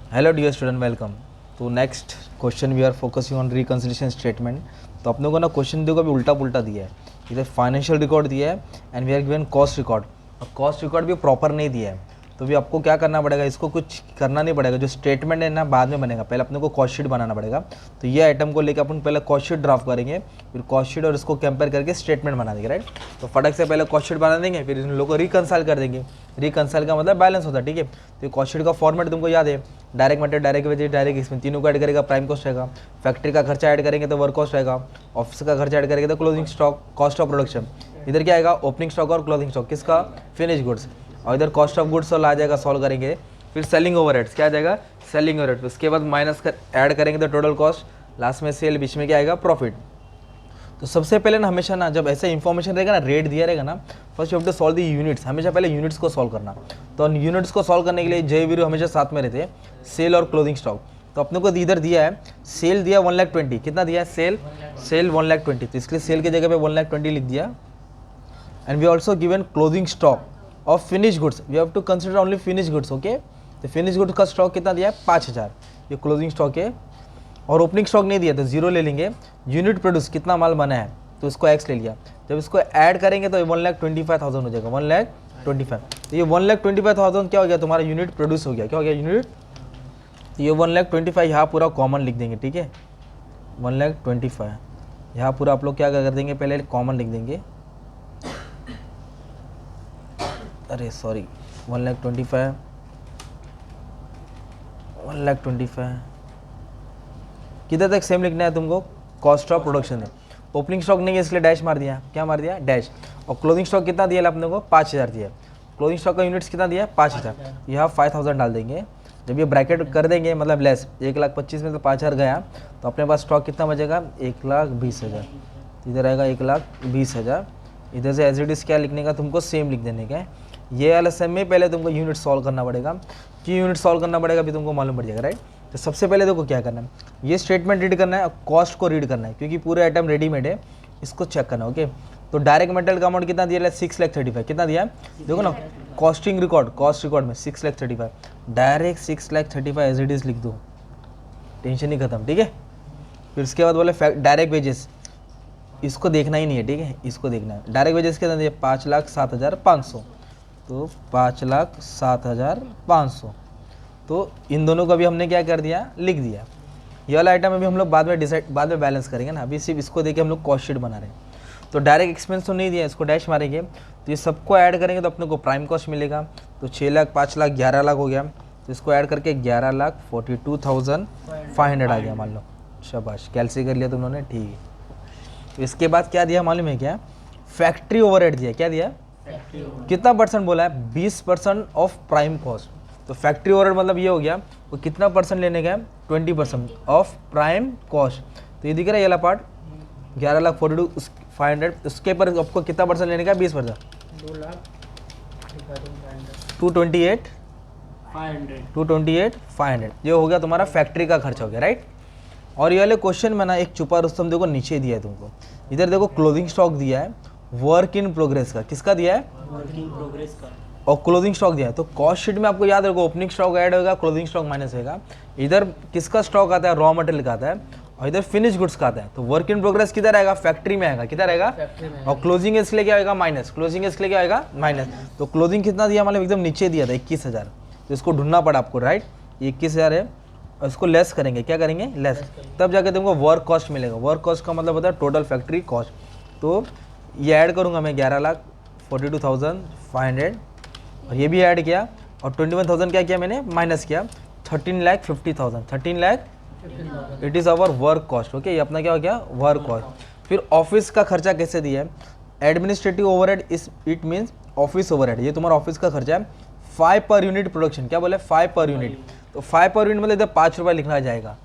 Hello dear student, welcome. तो next question we are focusing on reconciliation statement. तो अपने को ना क्वेश्चन देखो अभी उल्टा पुल्टा दिया है। इधर फाइनेंशियल रिकॉर्ड दिया है and we are given cost record, और कॉस्ट रिकॉर्ड भी प्रॉपर नहीं दिया है। तो भी आपको क्या करना पड़ेगा, इसको कुछ करना नहीं पड़ेगा। जो स्टेटमेंट है ना बाद में बनेगा, पहले अपने को कॉस्ट शीट बनाना पड़ेगा। तो ये आइटम को लेकर अपन पहले कॉस्ट शीट ड्राफ्ट करेंगे, फिर कॉस्ट शीट और इसको कंपेयर करके स्टेटमेंट बना देंगे, राइट। तो फटक से पहले कॉस्ट शीट बना देंगे, फिर इन लोगों को रिकंसाइल कर देंगे। रिकंसाइल का मतलब बैलेंस होता है, ठीक है। तो कॉस्ट शीट का फॉर्मेट तुमको याद है, direct material, direct wages, direct expense, तीनों को ऐड करेगा प्राइम कॉस्ट रहेगा। फैक्ट्री का खर्चा ऐड करेंगे तो वर्क कॉस्ट रहेगा। ऑफिस का खर्चा ऐड करेंगे तो closing stock, cost of production. इधर क्या आएगा, ओपनिंग स्टॉक और क्लोजिंग स्टॉक, किसका, फिनिश गुड्स। और इधर कॉस्ट ऑफ गुड्स आ जाएगा, सॉल्व करेंगे। फिर सेलिंग ओवरहेड्स, क्या आ जाएगा, सेलिंग ओवरहेड्स। उसके बाद माइनस कर ऐड करेंगे तो टोटल कॉस्ट, लास्ट में सेल, बीच में क्या आएगा, प्रॉफिट। तो सबसे पहले ना हमेशा ना जब ऐसे इन्फॉर्मेशन रहेगा ना, रेट दिया रहेगा ना, first you have to solve the units. हमेशा पहले यूनिट्स को सॉल्व करना। तो यूनिट्स को सॉल्व करने के लिए जय वीरू हमेशा साथ में रहते हैं, सेल और क्लोजिंग स्टॉक। तो अपने को इधर दिया है सेल दिया 1,20,000, कितना दिया है, सेल 1,20,000। तो इसके लिए सेल की जगह पे 1,20,000 लिख दिया। And we also given closing stock of finish goods, we have to consider only finish goods, okay. तो फिनिश गुड्स का स्टॉक कितना दिया है, 5,000, ये क्लोजिंग स्टॉक है। और ओपनिंग स्टॉक नहीं दिया तो जीरो ले लेंगे। यूनिट प्रोड्यूस, कितना माल बना है, तो इसको एक्स ले लिया। जब इसको ऐड करेंगे तो 1,25,000 हो जाएगा, 1,25,000। तो ये 1,25,000 क्या हो गया, तुम्हारा यूनिट प्रोड्यूस हो गया। क्या हो गया, यूनिट। तो ये 1,25,000 यहाँ पूरा कॉमन लिख देंगे, ठीक है। 1,25,000 यहाँ पूरा आप लोग क्या कर देंगे, पहले कॉमन लिख देंगे। अरे सॉरी, 1,25,000 किधर तक सेम लिखना है तुमको, कॉस्ट ऑफ प्रोडक्शन है। ओपनिंग स्टॉक नहीं है इसलिए डैश मार दिया, क्या मार दिया, डैश। और क्लोजिंग स्टॉक कितना दिया अपने को, 5,000 दिया। क्लोजिंग स्टॉक का यूनिट्स कितना दिया, 5,000। यहाँ 5,000 डाल देंगे। जब ये ब्रैकेट कर देंगे मतलब लेस, 1,25,000 में तो 5,000 गया, तो अपने पास स्टॉक कितना बचेगा, 1,20,000। इधर आएगा 1,20,000। इधर से एज इट इज क्या लिखने का, तुमको सेम लिख देने का है। ये वाला सेम में पहले तुमको यूनिट सॉल्व करना पड़ेगा। कि यूनिट सॉल्व करना पड़ेगा अभी तुमको मालूम पड़ जाएगा, राइट। तो सबसे पहले देखो क्या करना है, ये स्टेटमेंट रीड करना है, कॉस्ट को रीड करना है, क्योंकि पूरे आइटम रेडीमेड है, इसको चेक करना है, ओके। तो डायरेक्ट मटेरियल का अमाउंट कितना दिया है, 6,35,000, कितना दिया है, देखो ना, कॉस्टिंग रिकॉर्ड, कॉस्ट रिकॉर्ड में 6,35,000, डायरेक्ट 6,35,000 एज इट इज लिख दो, टेंशन ही खत्म, ठीक है। फिर उसके बाद बोले डायरेक्ट वेजेस, इसको देखना ही नहीं है, ठीक है, इसको देखना है। डायरेक्ट वेजेस कितना दिया, 5,07,500, तो 5,07,500। तो इन दोनों को भी हमने क्या कर दिया, लिख दिया। ये वाला आइटम अभी हम लोग बाद में बैलेंस करेंगे ना, अभी सिर्फ इसको देके हम लोग कॉस्ट शीट बना रहे हैं। तो डायरेक्ट एक्सपेंस तो नहीं दिया, इसको डैश मारेंगे। तो ये सबको ऐड करेंगे तो अपने को प्राइम कॉस्ट मिलेगा। तो 6 लाख, 5 लाख, 11 लाख हो गया। तो इसको ऐड करके 11,42,500 आ गया, मान लो। शाबाश, कैलसी कर लिया तुम लोगों ने, ठीक है। तो इसके बाद क्या दिया मालूम है क्या, फैक्ट्री ओवरहेड दिया। क्या दिया, कितना परसेंट बोला है, 20% ऑफ प्राइम कॉस्ट। तो फैक्ट्री ओवरहेड मतलब ये हो गया, वो कितना परसेंट लेने का है, 20% ऑफ प्राइम कॉस्ट। तो ये दिख रहा है ये वाला पार्ट, 11,42,500। उसके पर आपको कितना परसेंट लेने का है, 20%, 228,500। ये हो गया तुम्हारा फैक्ट्री का खर्चा हो गया, राइट। और ये वाले क्वेश्चन में ना एक छुपा रुस्तम देखो नीचे दिया है तुमको। इधर देखो क्लोजिंग स्टॉक दिया है, वर्क इन प्रोग्रेस का, किसका दिया है, वर्क इन प्रोग्रेस का, और क्लोजिंग स्टॉक दिया है। तो कॉस्ट शीट में आपको याद रखो, ओपनिंग स्टॉक ऐड होगा, क्लोजिंग स्टॉक माइनस होगा। इधर किसका स्टॉक आता है, रॉ मटेरियल का आता है, और इधर फिनिश गुड्स का आता है। तो वर्क इन प्रोग्रेस किधर आएगा, फैक्ट्री में आएगा, किधर आएगा, और क्लोजिंग इसलिए क्या आएगा, माइनस। क्लोजिंग इसलिए क्या आएगा, माइनस। तो क्लोजिंग कितना दिया, मतलब एकदम नीचे दिया था 21,000। तो इसको ढूंढना पड़ा आपको, राइट। 21,000 है, और इसको लेस करेंगे, क्या करेंगे, लेस। तब जाके तुमको वर्क कॉस्ट मिलेगा। वर्क कॉस्ट का मतलब होता है टोटल फैक्ट्री कॉस्ट। तो ये ऐड करूँगा मैं 11,42,500, और ये भी ऐड किया, और 21,000 क्या किया मैंने, माइनस किया, 13,50,000, 13 lakh it is our work cost, okay. ये अपना क्या हो गया, वर्क कॉस्ट। फिर ऑफिस का खर्चा कैसे दिया है, administrative overhead is it means office overhead, ये तुम्हारा ऑफिस का खर्चा है। 5 पर यूनिट प्रोडक्शन, क्या बोले, 5 पर यूनिट। तो 5 पर यूनिट मतलब इधर 5 रुपये लिखना जाएगा।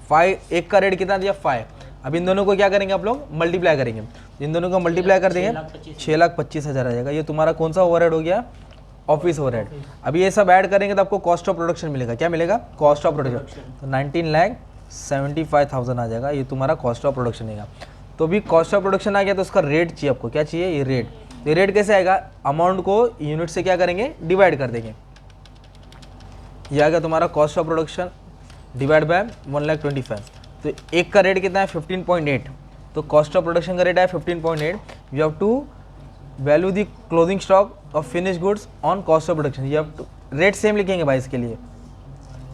5, एक का रेट कितना दिया, 5। अब इन दोनों को क्या करेंगे आप लोग, मल्टीप्लाई करेंगे। इन दोनों को मल्टीप्लाई कर देंगे, 6,25,000 आ जाएगा। ये तुम्हारा कौन सा ओवरहेड हो गया, ऑफिस ओवरहेड। अभी ये सब ऐड करेंगे तो आपको कॉस्ट ऑफ प्रोडक्शन मिलेगा, क्या मिलेगा, कॉस्ट ऑफ प्रोडक्शन। तो 19,75,000 आ जाएगा, ये तुम्हारा कॉस्ट ऑफ प्रोडक्शन आएगा। तो भी कॉस्ट ऑफ प्रोडक्शन आ गया, तो उसका रेट चाहिए आपको, क्या चाहिए, ये रेट। ये रेट कैसे आएगा, अमाउंट को यूनिट से क्या करेंगे, डिवाइड कर देंगे। ये आ गया तुम्हारा cost of production divide by 1,25,000। तो एक का रेट कितना है 15.8, तो कॉस्ट ऑफ प्रोडक्शन का रेट है 15.8। You have to value the closing stock of finish goods on cost of production. ये आप रेट सेम लिखेंगे भाई इसके लिए,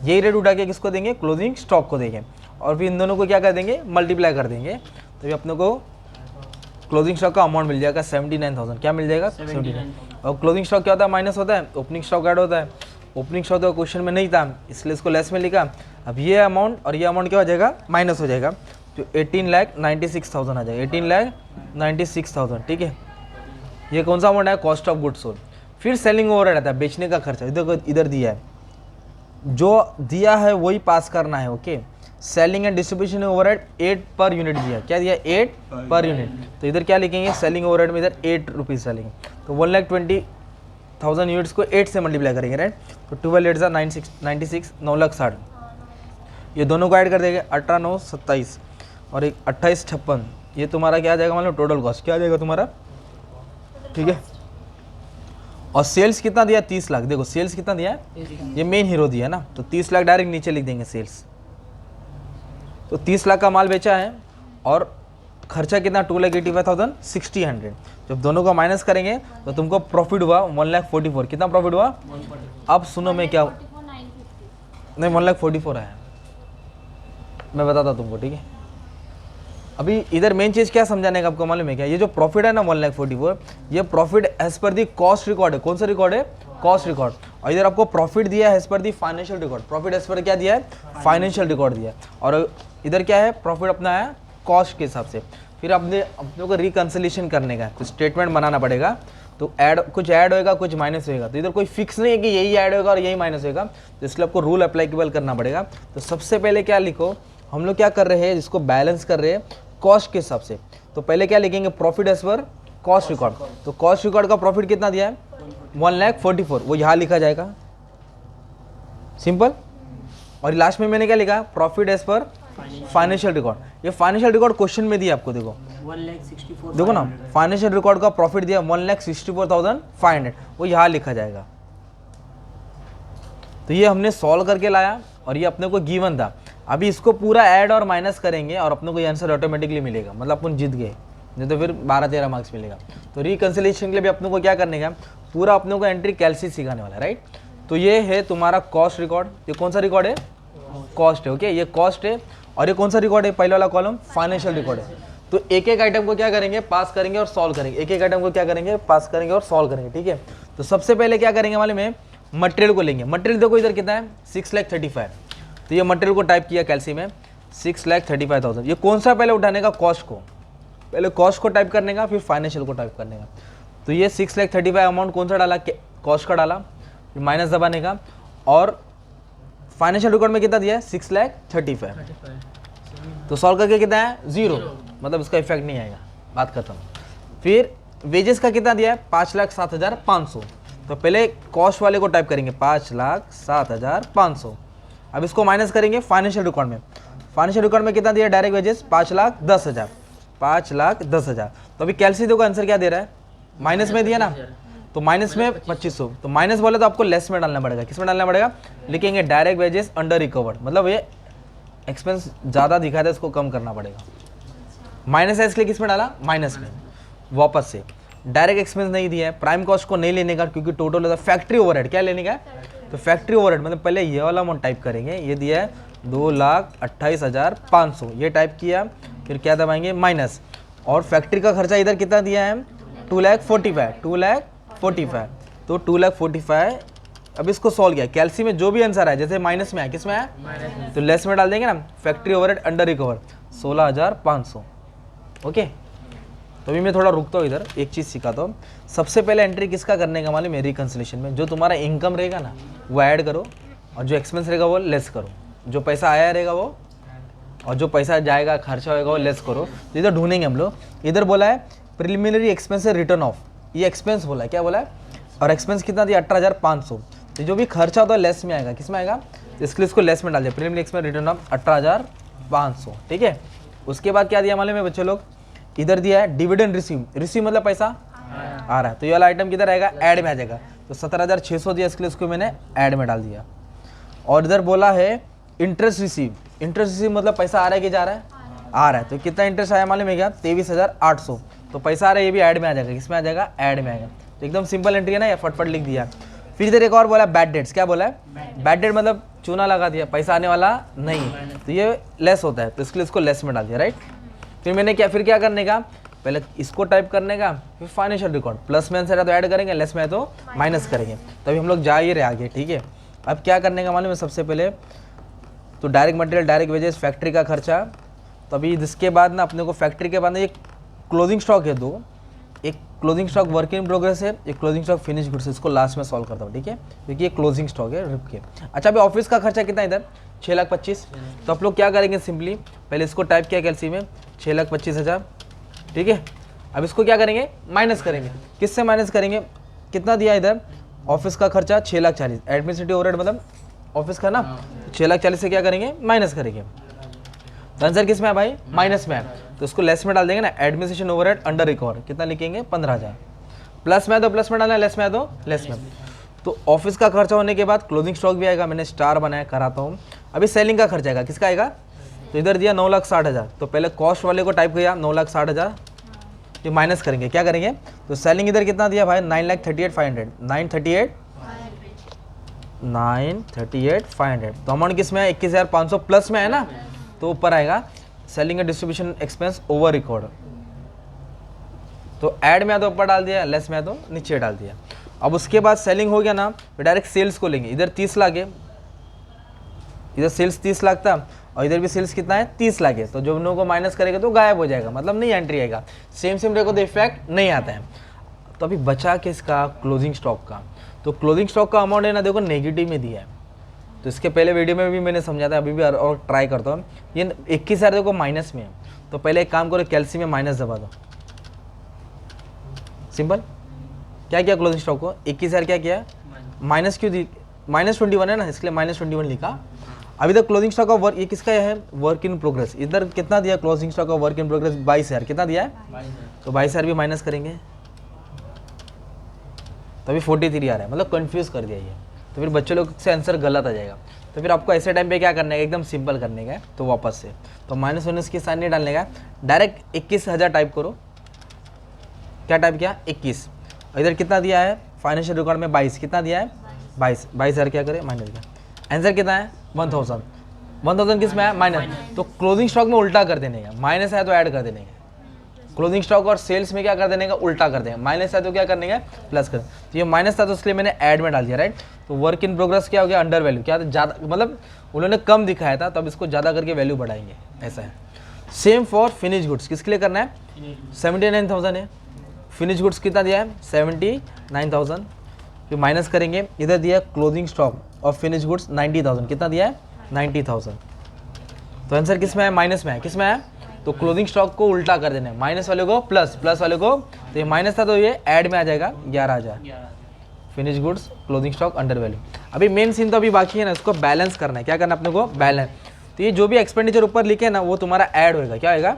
यही रेट उठा के किसको देंगे, क्लोजिंग स्टॉक को देंगे, और फिर इन दोनों को क्या कर देंगे, मल्टीप्लाई कर देंगे। तो ये अपने को क्लोजिंग स्टॉक का अमाउंट मिल जाएगा 79,000। क्या मिल जाएगा 79। और क्लोजिंग स्टॉक क्या होता है, माइनस होता है, ओपनिंग स्टॉक ऐड होता है। ओपनिंग स्टॉक तो क्वेश्चन में नहीं था इसलिए इसको लेस में लिखा। अब ये अमाउंट और ये अमाउंट क्या हो जाएगा, माइनस हो जाएगा, तो 18,96,000 आ जाएगा, 18,96,000। ठीक है, ये कौन सा अमाउंट है, कॉस्ट ऑफ गुड्स सोल्ड। फिर सेलिंग ओवरहेड आता है, बेचने का खर्चा, इधर दिया है, जो दिया है वही पास करना है। Okay, selling and distribution overhead 8 per unit दिया, क्या दिया 8 पर यूनिट। तो इधर क्या लिखेंगे, सेलिंग ओवरहेड में इधर 8 रुपीज़ सेलिंग, तो 1,20,000 यूनिट्स को 8 से मल्टीप्लाई करेंगे, राइट। तो 12 8 96 9,60,000, ये दोनों को ऐड कर देंगे, 18 9 27 और एक 28 56, ये तुम्हारा क्या आ जाएगा, मतलब टोटल कॉस्ट क्या आ जाएगा तुम्हारा। ठीक है, और सेल्स कितना दिया 30 लाख। देखो सेल्स कितना दिया है, ये मेन हीरो दिया है ना, तो 30 लाख डायरेक्ट नीचे लिख देंगे सेल्स। तो 30 लाख का माल बेचा है और खर्चा कितना 2,85,600। जब दोनों को माइनस करेंगे तो तुमको प्रॉफिट हुआ 1,44,000। कितना प्रॉफिट हुआ, अब सुनो मैं क्या, नहीं 1,44,000 आया, मैं बताता तुमको। ठीक है, अभी इधर मेन चीज़ क्या समझाने का आपको मालूम है क्या, ये जो प्रॉफिट है ना 1,44,000, ये प्रॉफिट एज पर दी कॉस्ट रिकॉर्ड है। कौन सा रिकॉर्ड है, कॉस्ट रिकॉर्ड। और इधर आपको प्रॉफिट दिया है as per the financial record, profit as per क्या दिया है, फाइनेंशियल रिकॉर्ड दिया है। और इधर क्या है, प्रॉफिट अपना है कॉस्ट के हिसाब से। फिर अपने को रिकन्सिलेशन करने का कुछ स्टेटमेंट बनाना पड़ेगा, तो कुछ ऐड होएगा कुछ माइनस होएगा। तो इधर कोई फिक्स नहीं है कि यही ऐड होगा और यही माइनस होएगा, तो इसलिए आपको रूल अप्लाइकेबल करना पड़ेगा। तो सबसे पहले क्या लिखो, हम लोग क्या कर रहे हैं, जिसको बैलेंस कर रहे हैं कॉस्ट के हिसाब से। तो पहले क्या लिखेंगे, profit as per cost record. तो कॉस्ट रिकॉर्ड का प्रॉफिट कितना दिया है 1,44,000, वो यहाँ लिखा जाएगा सिंपल। और लास्ट में मैंने क्या लिखा, profit as per financial record. ये फाइनेंशियल रिकॉर्ड क्वेश्चन में दिया आपको, देखो 1,64,500 देखो ना, फाइनेंशियल रिकॉर्ड का प्रॉफिट दिया 1,64,500, वो यहाँ लिखा जाएगा। तो ये हमने सॉल्व करके लाया और ये अपने को गिवन था। अभी इसको पूरा ऐड और माइनस करेंगे और अपने को ये आंसर ऑटोमेटिकली मिलेगा, मतलब अपन जीत गए, नहीं तो फिर 12-13 मार्क्स मिलेगा। तो रिकंसिलेशन के लिए भी अपने को क्या करने का, पूरा अपने को एंट्री कैलसी सिखाने वाला है, राइट। तो ये है तुम्हारा कॉस्ट रिकॉर्ड। ये कौन सा रिकॉर्ड है, कॉस्ट है। ओके, ये कॉस्ट है। और ये कौन सा रिकॉर्ड है, पहले वाला कॉलम फाइनेंशियल रिकॉर्ड है। तो एक एक आइटम को क्या करेंगे, पास करेंगे और सॉल्व करेंगे, एक एक आइटम को क्या करेंगे, पास करेंगे और सॉल्व करेंगे। ठीक है, तो सबसे पहले क्या करेंगे मालूम है, मटेरियल को लेंगे। मटेरियल देखो इधर कितना है 6,35,000। तो ये मटेरियल को टाइप किया कैलसी में 6,35,000। ये कौन सा पहले उठाने का, कॉस्ट को, पहले कॉस्ट को टाइप करने का, फिर फाइनेंशियल को टाइप करने का। तो ये 6,35,000 अमाउंट कौन सा डाला, कॉस्ट का डाला, फिर माइनस दबाने का। और फाइनेंशियल रिकॉर्ड में कितना दिया है 6,35,000। तो सॉल्व करके कितना है 0, मतलब इसका इफेक्ट नहीं आएगा, बात खत्म। फिर वेजेस का कितना दिया है 5,07,500। तो पहले कॉस्ट वाले को टाइप करेंगे 5,07,500। अब इसको माइनस करेंगे फाइनेंशियल रिकॉर्ड में। फाइनेंशियल रिकॉर्ड में कितना दिया डायरेक्ट वेजेस 5,10,000, 5,10,000। तो अभी कैलसी देखो आंसर क्या दे रहा है, माइनस में दिया ना, तो माइनस में 2,500। तो माइनस बोले तो आपको लेस में डालना पड़ेगा। किस में डालना पड़ेगा, लिखेंगे डायरेक्ट वेजेस अंडर रिकवर्ड, मतलब ये एक्सपेंस ज़्यादा दिखा था, इसको कम करना पड़ेगा। माइनस है इसलिए किस में डाला, माइनस में। वापस से डायरेक्ट एक्सपेंस नहीं दिया है, प्राइम कॉस्ट को नहीं लेने का क्योंकि टोटल होता है फैक्ट्री ओवरहेड। क्या लेने का है, तो फैक्ट्री ओवरहेड मतलब पहले ये वाला अमाउंट टाइप करेंगे, ये दिया है 2,28,500, ये टाइप किया, फिर क्या दबाएंगे माइनस। और फैक्ट्री का खर्चा इधर कितना दिया है 2,45,000। तो 2,45,000। अब इसको सॉल्व किया, कैलसी में जो भी आंसर है, जैसे माइनस में है, किस में है, तो लेस में डाल देंगे ना, factory overhead under recover 16,500। Okay, तो अभी मैं थोड़ा रुकता हूँ, इधर एक चीज़ सिखाता हूँ। सबसे पहले एंट्री किसका करने का मालूम है, रिकंसिलेशन में जो तुम्हारा इनकम रहेगा ना वो ऐड करो, और जो एक्सपेंस रहेगा वो लेस करो। जो पैसा आया रहेगा वो, और जो पैसा जाएगा खर्चा होएगा वो लेस करो। तो इधर ढूंढेंगे हम लोग। इधर बोला है प्रिलिमिनरी एक्सपेंस रिटर्न ऑफ, ये एक्सपेंस बोला है, क्या बोला है, और एक्सपेंस कितना दिया 18,500। तो जो भी खर्चा होता है लेस में आएगा, किस में आएगा, इसके लिए इसको लेस में डाल दिया, प्रीलिमिनरी एक्सपेंस रिटर्न ऑफ 18,500। ठीक है, उसके बाद क्या दिया मालूम है बच्चे लोग, इधर दिया है डिविडेंड रिसीव। रिसीव मतलब पैसा आ रहा है, तो ये वाला आइटम किधर आएगा, ऐड में आ जाएगा। तो 17,600 दिया, इसके लिए इसको मैंने ऐड में डाल दिया। और इधर बोला है इंटरेस्ट रिसीव। इंटरेस्ट रिसीव मतलब पैसा आ रहा है कि जा रहा है? आ रहा है। तो कितना इंटरेस्ट आया मालूम है क्या? 23,800। तो पैसा आ रहा है, ये भी ऐड में आ जाएगा। किसमें आ जाएगा? ऐड में आएगा। तो एकदम सिंपल एंट्री है ना, ये फटफट लिख दिया। फिर इधर एक और बोला बैड डेट्स। क्या बोला है? बैड डेट मतलब चूना लगा दिया, पैसा आने वाला नहीं, तो ये लेस होता है, तो इसके लिए इसको लेस में डाल दिया, राइट। फिर मैंने क्या करने का, पहले इसको टाइप करने का, फिर फाइनेंशियल रिकॉर्ड। प्लस में आंसर है तो ऐड करेंगे, लेस में है तो माइनस करेंगे। तभी हम लोग जा ही रहे आगे, ठीक है। अब क्या करने का मालूम है? सबसे पहले तो direct material, direct wages, factory का खर्चा। तो अभी इसके बाद ना अपने को फैक्ट्री के बाद ना एक क्लोजिंग स्टॉक है दो, एक closing stock work in progress है, एक क्लोजिंग स्टॉक फिनिश गुड्स है। इसको लास्ट में सॉल्व करता हूँ, ठीक है, क्योंकि ये क्लोजिंग स्टॉक है रुक के। अच्छा, अभी ऑफिस का खर्चा कितना इधर? 6,25,000। तो आप लोग क्या करेंगे? सिंपली पहले इसको टाइप किया कैलसी में 6,25,000, ठीक है। अब इसको क्या करेंगे? माइनस करेंगे। किससे माइनस करेंगे? कितना दिया इधर? ऑफिस का खर्चा 6,40,000, एडमिनिस्ट्रेटिव ओवरहेड मतलब ऑफिस का ना, 6,40,000 से क्या करेंगे? माइनस करेंगे। तो आंसर किस में है भाई? माइनस में है, तो इसको लेस में डाल देंगे ना। एडमिनिस्ट्रेशन ओवरहेड अंडर रिकॉर्ड कितना लिखेंगे? 15,000। प्लस में है तो प्लस में डालना है, लेस में है तो लेस में। तो ऑफिस का खर्चा होने के बाद क्लोजिंग स्टॉक भी आएगा। मैंने स्टार बनाया, कराता हूँ। अभी सेलिंग का खर्चा आएगा, किसका आएगा? तो इधर दिया 9,60,000, तो पहले कॉस्ट वाले को टाइप किया 9,60,000, ये माइनस करेंगे। क्या करेंगे? तो सेलिंग इधर कितना दिया भाई? 9,38,500, 938,500। तो अमाउंट किस में है? 21,500 प्लस में है ना, तो ऊपर आएगा selling and distribution expense over record. तो ऐड में है तो ऊपर डाल दिया, लेस में है तो नीचे डाल दिया। अब उसके बाद सेलिंग हो गया ना, तो डायरेक्ट सेल्स को लेंगे। इधर 30 लाख है, इधर सेल्स 30 लाख था, और इधर भी सेल्स कितना है? 30 लाख है। तो जो उन लोगों को माइनस करेगा तो गायब हो जाएगा, मतलब नहीं एंट्री आएगा। सेम देखो तो इफेक्ट नहीं आता है। तो अभी बचा किसका? क्लोजिंग स्टॉक का। तो क्लोजिंग स्टॉक का अमाउंट है ना, देखो नेगेटिव में दिया है। तो इसके पहले वीडियो में भी मैंने समझा था, अभी भी और ट्राई करता हूँ। ये 21,000 देखो माइनस में है, तो पहले एक काम करो, कैल्सी में माइनस दबा दो। सिंपल। क्या किया क्लोजिंग स्टॉक को? 21,000 क्या किया? माइनस क्यों दी? -21 है ना, इसलिए -21 लिखा। अभी तक क्लोजिंग स्टॉक का वर्क, ये किसका है? Work in progress. इधर कितना दिया क्लोजिंग स्टॉक का वर्क इन प्रोग्रेस? 22,000। कितना दिया है? तो 22,000 भी माइनस करेंगे, तो अभी 43 आ रहा है, मतलब कंफ्यूज कर दिया ये। तो फिर बच्चे लोग से आंसर गलत आ जाएगा। तो फिर आपको ऐसे टाइम पे क्या करना है? एकदम सिंपल करने का है। तो वापस से तो माइनस के साइन नहीं डालने का, डायरेक्ट 21,000 टाइप करो। क्या टाइप किया? 21। इधर कितना दिया है? फाइनेंशियल रिकॉर्ड में 22। कितना दिया है? 22,000 क्या करें? माइनस का। आंसर कितना है? 1,000। 1,000 किस में है? माइनस। तो क्लोजिंग स्टॉक में उल्टा कर देने का, माइनस है तो ऐड कर देने का। क्लोजिंग स्टॉक और सेल्स में क्या कर देने का? उल्टा कर देंगे। माइनस है तो क्या करने का? प्लस कर। तो ये माइनस था तो इसलिए मैंने ऐड में डाल दिया, राइट। तो वर्क इन प्रोग्रेस क्या हो गया? Under value. क्या ज़्यादा, मतलब उन्होंने कम दिखाया था, तो अब इसको ज़्यादा करके वैल्यू बढ़ाएंगे, ऐसा है। Same for finish goods. किसके लिए करना है? 79,000 है। फिनिश गुड्स कितना दिया है? 79,000। फिर माइनस करेंगे, इधर दिया क्लोजिंग स्टॉक और फिनिश गुड्स 90,000। कितना दिया है? 90,000। तो आंसर किस में है? माइनस में है। किस में है? तो क्लोजिंग स्टॉक को उल्टा कर देना है, माइनस वाले को प्लस, प्लस वाले को, तो ये माइनस था तो ये ऐड में आ जाएगा 11,000। Finish goods closing stock under value. अभी मेन सीन तो अभी बाकी है ना, इसको बैलेंस करना है। क्या करना है अपने को? बैलेंस। तो ये जो भी एक्सपेंडिचर ऊपर लिखे ना, वो तुम्हारा ऐड होएगा। क्या होएगा?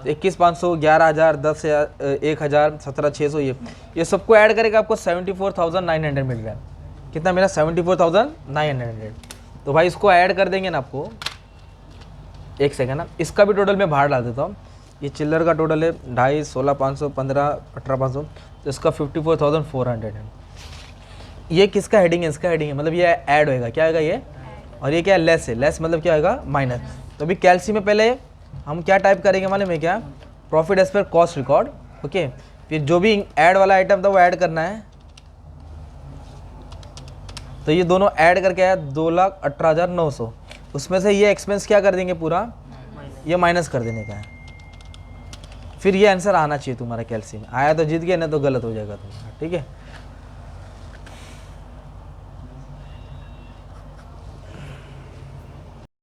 21,500, 11,000, 10,000, 1,000, 17,600, ये सबको ऐड करेगा, आपको 74,900 मिल रहा है। कितना मिला? 74,900। तो भाई इसको ऐड कर देंगे ना आपको, एक सेकेंड ना, इसका भी टोटल मैं बाहर डाल देता हूँ। ये चिल्लर का टोटल है 2,500, 16,500, 15, 18,500, तो इसका 54,400 है। ये किसका हेडिंग है? इसका हेडिंग है, मतलब ये ऐड होएगा। क्या होगा ये? और ये क्या? लेस है। लेस मतलब क्या होगा? माइनस। तो अभी कैल्सी में पहले हम क्या टाइप करेंगे मालूम है क्या? Profit as per cost record, okay. फिर जो भी ऐड वाला आइटम था वो ऐड करना है। तो ये दोनों ऐड करके आया 2,18,900। उसमें से ये एक्सपेंस क्या कर देंगे? पूरा ये माइनस कर देने का है। फिर ये आंसर आना चाहिए तुम्हारा कैल्सी में। आया तो जीत गया, नहीं तो गलत हो जाएगा तुम्हारा, ठीक है।